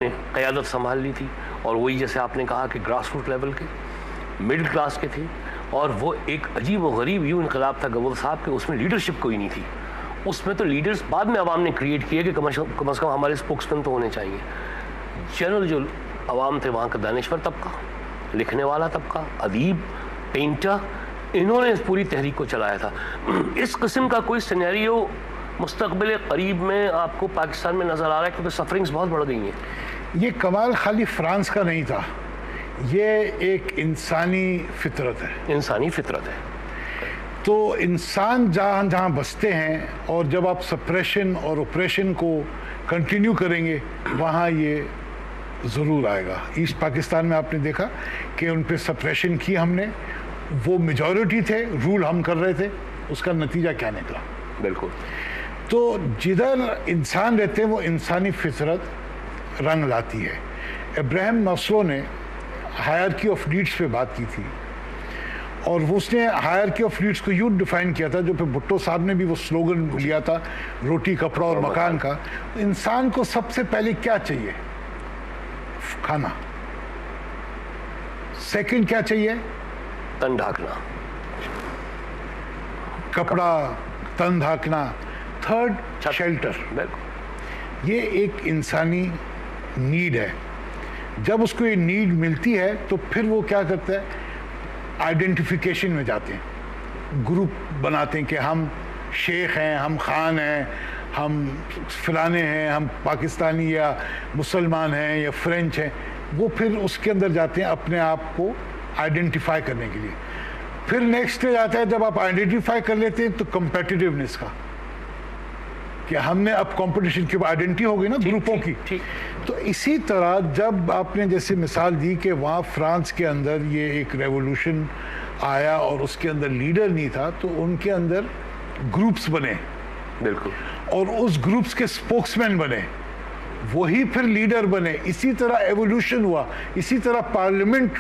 نے قیادت سنبھال لی تھی، اور وہی جیسے آپ نے کہا کہ گراس روٹ لیول کے مڈل کلاس کے تھے، اور وہ ایک عجیب و غریب یوں انقلاب تھا گور صاحب کہ اس میں لیڈرشپ کوئی نہیں تھی. اس میں تو لیڈرز بعد میں عوام نے کریٹ کیے کہ کم از کم ہمارے اسپوکس مین تو ہونے چاہیے. جنرل جو عوام تھے وہاں کا دانشور طبقہ، لکھنے والا طبقہ، ادیب، پینٹر، انہوں نے اس پوری تحریک کو چلایا تھا. اس قسم کا کوئی سینیریو مستقبل قریب میں آپ کو پاکستان میں نظر آ رہا ہے؟ کیونکہ سفرنگز بہت بڑھ گئی ہیں. یہ کمال خالی فرانس کا نہیں تھا، یہ ایک انسانی فطرت ہے. انسانی فطرت ہے. تو انسان جہاں جہاں بستے ہیں، اور جب آپ سپریشن اور اوپریشن کو کنٹینیو کریں گے وہاں یہ ضرور آئے گا. ایسٹ پاکستان میں آپ نے دیکھا کہ ان پہ سپریشن کی ہم نے، وہ میجورٹی تھے، رول ہم کر رہے تھے، اس کا نتیجہ کیا نکلا؟ بالکل. تو جدھر انسان رہتے ہیں وہ انسانی فطرت رنگ لاتی ہے. ابراہیم ماسلو نے ہائرارکی آف نیڈس پہ بات کی تھی، اور اس نے ہائرارکی آف نیڈس کو یوں ڈیفائن کیا تھا، جو پھر بھٹو صاحب نے بھی وہ سلوگن لیا تھا، روٹی کپڑا اور مکان کا. انسان کو سب سے پہلے کیا چاہیے؟ کھانا. سیکنڈ کیا چاہیے؟ تن ڈھانکنا. کپڑا، تن ڈھانکنا. Third shelter. بالکل. یہ ایک انسانی نیڈ ہے. جب اس کو یہ نیڈ ملتی ہے تو پھر وہ کیا کرتا ہے؟ آئیڈینٹیفیکیشن میں جاتے ہیں، گروپ بناتے ہیں کہ ہم شیخ ہیں، ہم خان ہیں، ہم فلانے ہیں، ہم پاکستانی یا مسلمان ہیں یا فرینچ ہیں. وہ پھر اس کے اندر جاتے ہیں اپنے آپ کو آئیڈینٹیفائی کرنے کے لیے. پھر نیکسٹ اسٹیج آتا ہے جب آپ آئیڈینٹیفائی کر لیتے ہیں تو کمپیٹیٹیونیس کا، کہ ہم نے اب کمپٹیشن کی آئیڈینٹی ہو گئی نا گروپوں کی. تو اسی طرح جب آپ نے جیسے مثال دی کہ وہاں فرانس کے اندر یہ ایک ریولوشن آیا اور اس کے اندر لیڈر نہیں تھا، تو ان کے اندر گروپس بنے. بالکل. اور اس گروپس کے اسپوکس مین بنے، وہی پھر لیڈر بنے. اسی طرح ایوولوشن ہوا، اسی طرح پارلیمنٹ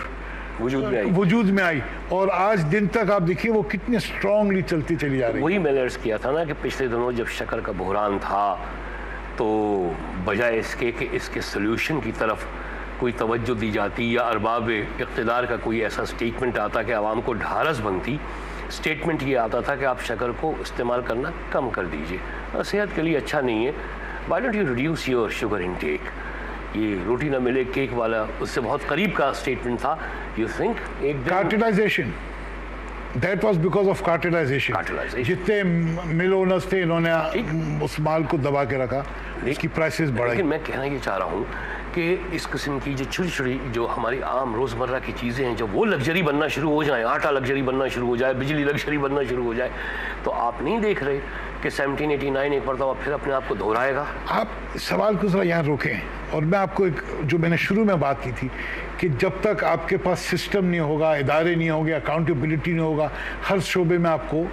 وجود میں آئی، اور آج دن تک آپ دیکھیے وہ کتنی اسٹرانگلی چلتی چلی جا رہی ہے. وہی میں نے عرض کیا تھا نا کہ پچھلے دنوں جب شکر کا بحران تھا تو بجائے اس کے کہ اس کے سلیوشن کی طرف کوئی توجہ دی جاتی یا ارباب اقتدار کا کوئی ایسا سٹیٹمنٹ آتا کہ عوام کو ڈھارس بنتی، سٹیٹمنٹ یہ آتا تھا کہ آپ شکر کو استعمال کرنا کم کر دیجئے، صحت کے لیے اچھا نہیں ہے. Why don't you reduce your sugar intake. یہ روٹی نہ ملے کیک والا اس سے بہت قریب کا سٹیٹمنٹ تھا. یو تھنک ایک cartelisation, that was because of cartelisation. جتنے مل اونرز تھے انہوں نے اس مال کو دبا کے رکھا، اس کی پرائسز بڑھائی. لیکن میں کہنا یہ چاہ رہا ہوں کہ اس قسم کی جو چھوٹی چھوٹی جو ہماری عام روزمرہ کی چیزیں ہیں، جب وہ لگژری بننا شروع ہو جائیں، آٹا لگژری بننا شروع ہو جائے، بجلی لگژری بننا شروع ہو جائے، تو آپ نہیں دیکھ رہے کہ 1789 ایک مرتبہ پھر اپنے آپ کو دہرائے گا. آپ سوال کو ذرا یہاں روکیں، اور میں آپ کو ایک جو میں نے شروع میں بات کی تھی کہ جب تک آپ کے پاس سسٹم نہیں ہوگا، ادارے نہیں ہوگے، اکاؤنٹیبلٹی نہیں ہوگا، ہر شعبے میں آپ کو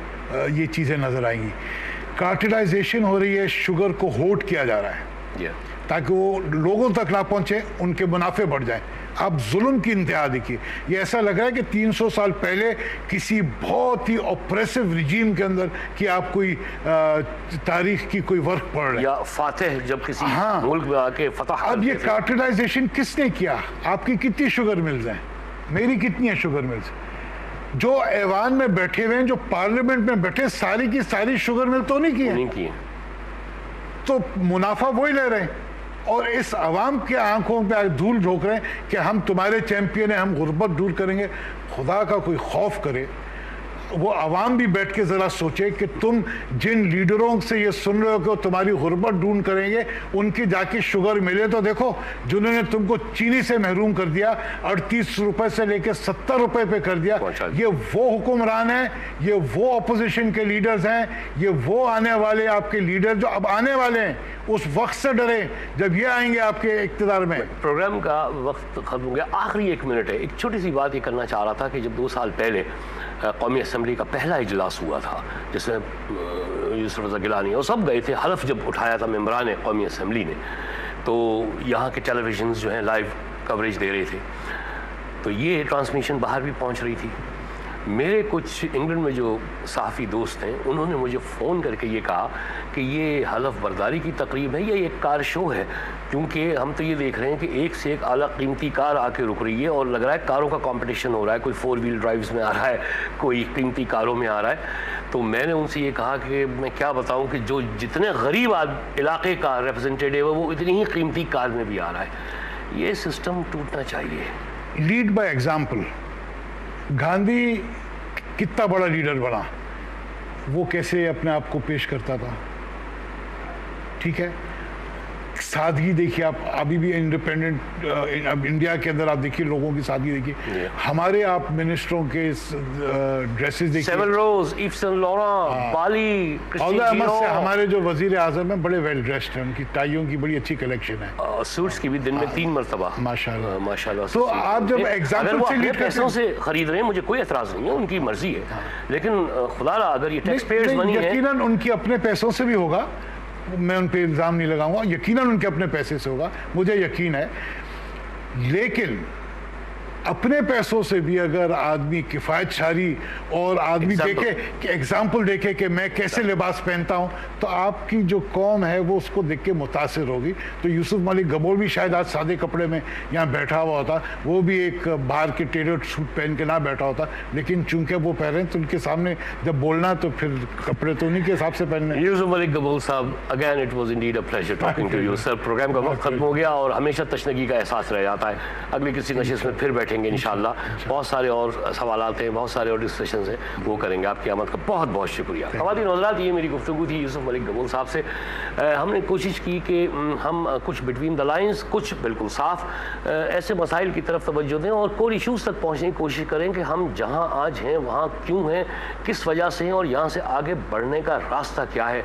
یہ چیزیں نظر آئیں گی. کارٹلائزیشن ہو رہی ہے، شوگر کو ہوٹ کیا جا رہا ہے تاکہ وہ لوگوں تک نہ پہنچے، ان کے منافع بڑھ جائیں. آپ ظلم کی انتہا دیکھیے. یہ ایسا لگ رہا ہے کہ 300 سال پہلے کسی بہت ہی اوپریسو رجیم کے اندر کہ آپ کوئی تاریخ کی کوئی ورک پڑھ رہے ہیں، یا فاتح جب کسی ملک میں آ کے فتح. اب یہ کارٹلائزیشن کس نے کیا؟ آپ کی کتنی شوگر ملز ہیں؟ میری کتنی ہیں شوگر ملز؟ جو ایوان میں بیٹھے ہوئے ہیں، جو پارلیمنٹ میں بیٹھے، ساری کی ساری شوگر مل تو نہیں کی، تو منافع وہی لے رہے ہیں، اور اس عوام کے آنکھوں پہ دھول جھونک رہے ہیں کہ ہم تمہارے چیمپئن ہیں، ہم غربت دور کریں گے. خدا کا کوئی خوف کرے. وہ عوام بھی بیٹھ کے ذرا سوچے کہ تم جن لیڈروں سے یہ سن رہے ہو کہ وہ تمہاری غربت دور کریں گے، ان کی جا کے شوگر ملے تو دیکھو. جنہوں نے تم کو چینی سے محروم کر دیا، 38 روپے سے لے کے 70 روپے پہ کر دیا، یہ وہ حکمران ہیں، یہ وہ اپوزیشن کے لیڈرز ہیں، یہ وہ آنے والے آپ کے لیڈر جو اب آنے والے ہیں. اس وقت سے ڈرے جب یہ آئیں گے آپ کے اقتدار میں. پروگرام کا وقت ختم ہو گیا، آخری 1 منٹ ہے. ایک چھوٹی سی بات یہ کرنا چاہ رہا تھا کہ جب 2 سال پہلے قومی اسمبلی کا پہلا اجلاس ہوا تھا جس میں یوسف رضا گیلانی اور سب گئے تھے، حلف جب اٹھایا تھا ممبران قومی اسمبلی نے، تو یہاں کے ٹیلی ویژنز جو ہیں لائیو کوریج دے رہے تھے، تو یہ ٹرانسمیشن باہر بھی پہنچ رہی تھی. میرے کچھ انگلینڈ میں جو صحافی دوست ہیں انہوں نے مجھے فون کر کے یہ کہا کہ یہ حلف برداری کی تقریب ہے یا ایک کار شو ہے، کیونکہ ہم تو یہ دیکھ رہے ہیں کہ ایک سے ایک اعلیٰ قیمتی کار آ کے رک رہی ہے اور لگ رہا ہے کاروں کا کمپٹیشن ہو رہا ہے، کوئی 4 ویل ڈرائیوز میں آ رہا ہے، کوئی قیمتی کاروں میں آ رہا ہے۔ تو میں نے ان سے یہ کہا کہ میں کیا بتاؤں کہ جو جتنے غریب علاقے کا ریپرزنٹیٹیو ہے وہ اتنی ہی قیمتی کار میں بھی آ رہا ہے۔ یہ سسٹم ٹوٹنا چاہیے۔ Led by example. گاندھی کتنا بڑا لیڈر بنا، وہ کیسے اپنے آپ کو پیش کرتا تھا، ٹھیک ہے، سادگی دیکھیے آپ، ابھی بھی انڈیپینڈنٹ انڈیا کے اندر آپ دیکھیے لوگوں کی سادگی دیکھیے، ہمارے آپ منسٹروں کے ڈریسز دیکھیے، سیول روز، ایف سین لوران، بالی، احمد سے ہمارے جو وزیر اعظم ہیں بڑے ویل ڈریسڈ ہیں، ان کی ٹائیوں کی بڑی اچھی کلیکشن ہے، سوٹس کی بھی دن میں 3 مرتبہ ماشاءاللہ ماشاءاللہ۔ تو آپ جب ایگزامپل سے لیڈ پیسوں سے خرید رہے ہیں مجھے کوئی اعتراض نہیں ہے، ان کی مرضی ہے، لیکن خدا را اگر یہ ٹیکس پیئرز منی ہے، یقیناً ان کی اپنے پیسوں سے بھی ہوگا، میں ان پہ الزام نہیں لگاؤں گا، یقیناً ان کے اپنے پیسے سے ہوگا، مجھے یقین ہے، لیکن اپنے پیسوں سے بھی اگر آدمی کفایت شاری اور آدمی دیکھے کہ ایگزامپل دیکھے کہ میں کیسے لباس پہنتا ہوں، تو آپ کی جو قوم ہے وہ اس کو دیکھ کے متاثر ہوگی۔ تو یوسف ملک گبور بھی شاید آج سادے کپڑے میں یہاں بیٹھا ہوا ہوتا، وہ بھی ایک باہر کے ٹیلرڈ سوٹ پہن کے نہ بیٹھا ہوتا، لیکن چونکہ وہ پہن رہے ہیں تو ان کے سامنے جب بولنا تو پھر کپڑے تو انہیں کے حساب سے پہننے۔ یوسف ملک گبور صاحب، again it was indeed a pleasure talking to you sir. Programme کا وقت ختم ہو گیا اور ہمیشہ تشنگی کا احساس رہ جاتا ہے، اگلی کسی نشست میں پھر بیٹھیں گے انشاءاللہ، بہت سارے اور سوالات ہیں، بہت سارے اور ڈسکشنز ہیں، وہ کریں گے۔ آپ کی آمد کا بہت بہت شکریہ۔ خواتین حضرات، یہ میری گفتگو تھی یوسف ملک گبور صاحب سے۔ ہم نے کوشش کی کہ ہم کچھ بٹوین دا لائنز، کچھ بالکل صاف ایسے مسائل کی طرف توجہ دیں اور کور ایشوز تک پہنچنے کی کوشش کریں کہ ہم جہاں آج ہیں وہاں کیوں ہیں، کس وجہ سے ہیں اور یہاں سے آگے بڑھنے کا راستہ کیا ہے۔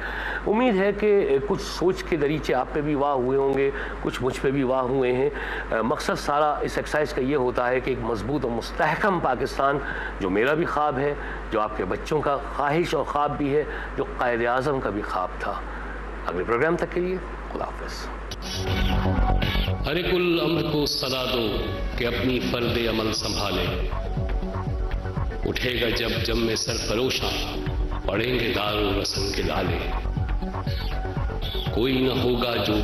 امید ہے کہ کچھ سوچ کے دریچے آپ پہ بھی واہ ہوئے ہوں گے، کچھ مجھ پہ بھی واہ ہوئے ہیں۔ مقصد سارا اس ایکسرسائز کا یہ ہوتا ہے کہ ایک مضبوط اور مستحکم پاکستان، جو میرا بھی خواب ہے، جو آپ کے بچوں کا خواہش اور خواب بھی ہے، جو قائد اعظم کا بھی خواب تھا۔ اگلے پروگرام تک کے لیے خدا حافظ۔ ہر ایک الامر کو صدا دو کہ اپنی فرد عمل سنبھالے، اٹھے گا جب جم میں سرفروشاں، پڑیں گے دار و رسن کے لالے، کوئی نہ ہوگا جو